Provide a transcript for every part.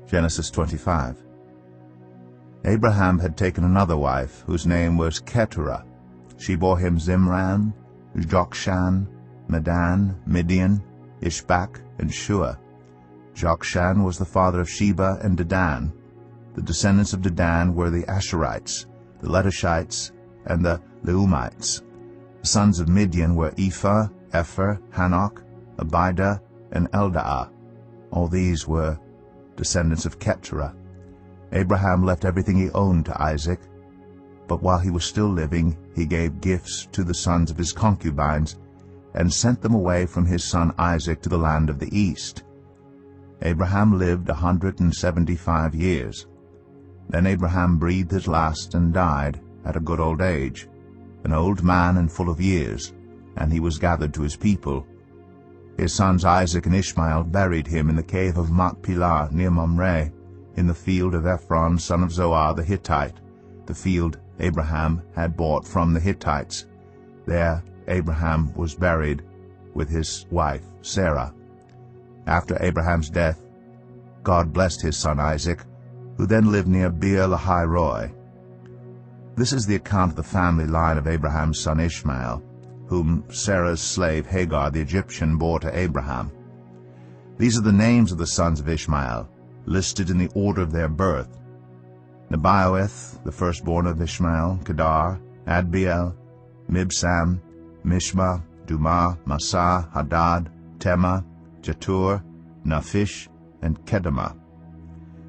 Genesis 25. Abraham had taken another wife, whose name was Keturah. She bore him Zimran, Jokshan, Medan, Midian, Ishbak, and Shua. Jokshan was the father of Sheba and Dedan. The descendants of Dedan were the Asherites, the Letushites, and the Leumites. The sons of Midian were Ephah, Epher, Hanok, Abidah, and Eldaah. All these were descendants of Keturah. Abraham left everything he owned to Isaac, but while he was still living, he gave gifts to the sons of his concubines and sent them away from his son Isaac to the land of the east. Abraham lived 175 years. Then Abraham breathed his last and died at a good old age, an old man and full of years, and he was gathered to his people. His sons Isaac and Ishmael buried him in the cave of Machpelah near Mamre, in the field of Ephron son of Zoar the Hittite, the field Abraham had bought from the Hittites. There Abraham was buried with his wife Sarah. After Abraham's death, God blessed his son Isaac, who then lived near Beer-lahai-roi. This is the account of the family line of Abraham's son Ishmael, whom Sarah's slave Hagar the Egyptian bore to Abraham. These are the names of the sons of Ishmael, listed in the order of their birth: Nebaioth, the firstborn of Ishmael, Kedar, Adbeel, Mibsam, Mishma, Dumah, Massa, Hadad, Tema, Jetur, Naphish, and Kedemah.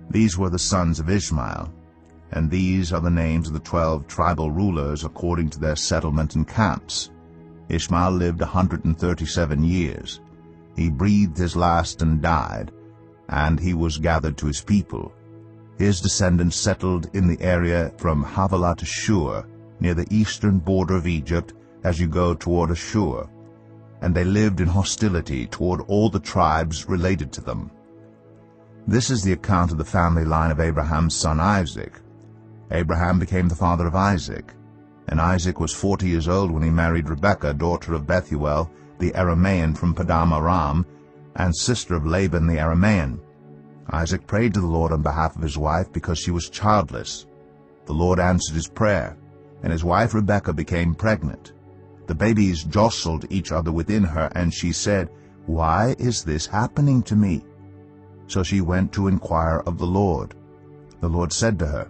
These were the sons of Ishmael, and these are the names of the 12 tribal rulers according to their settlement and camps. Ishmael lived 137 years. He breathed his last and died, and he was gathered to his people. His descendants settled in the area from Havilah to Shur, near the eastern border of Egypt as you go toward Ashur, and they lived in hostility toward all the tribes related to them. This is the account of the family line of Abraham's son Isaac. Abraham became the father of Isaac, and Isaac was 40 years old when he married Rebekah, daughter of Bethuel, the Aramean from Padam Aram, and sister of Laban the Aramean. Isaac prayed to the Lord on behalf of his wife because she was childless. The Lord answered his prayer, and his wife Rebekah became pregnant. The babies jostled each other within her, and she said, "Why is this happening to me?" So she went to inquire of the Lord. The Lord said to her,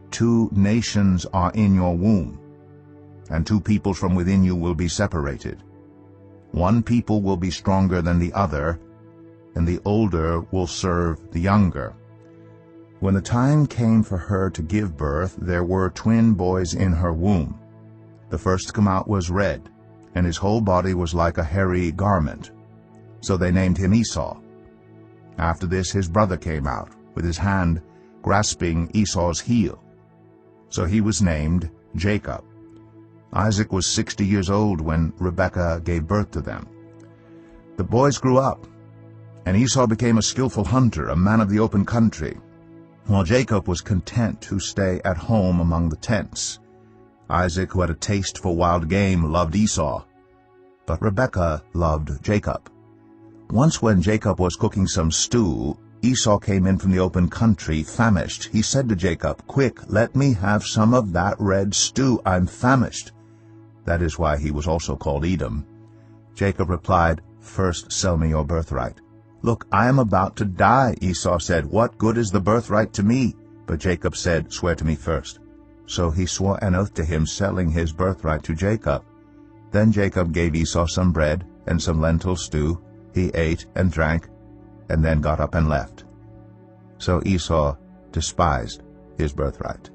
"2 nations are in your womb, and 2 peoples from within you will be separated. One people will be stronger than the other, and the older will serve the younger." When the time came for her to give birth, there were twin boys in her womb. The first to come out was red, and his whole body was like a hairy garment. So they named him Esau. After this his brother came out, with his hand grasping Esau's heel. So he was named Jacob. Isaac was 60 years old when Rebekah gave birth to them. The boys grew up, and Esau became a skillful hunter, a man of the open country, while Jacob was content to stay at home among the tents. Isaac, who had a taste for wild game, loved Esau, but Rebekah loved Jacob. Once when Jacob was cooking some stew, Esau came in from the open country, famished. He said to Jacob, "Quick, let me have some of that red stew. I'm famished." That is why he was also called Edom. Jacob replied, "First sell me your birthright." "Look, I am about to die," Esau said. "What good is the birthright to me?" But Jacob said, "Swear to me first." So he swore an oath to him, selling his birthright to Jacob. Then Jacob gave Esau some bread and some lentil stew. He ate and drank, and then got up and left. So Esau despised his birthright.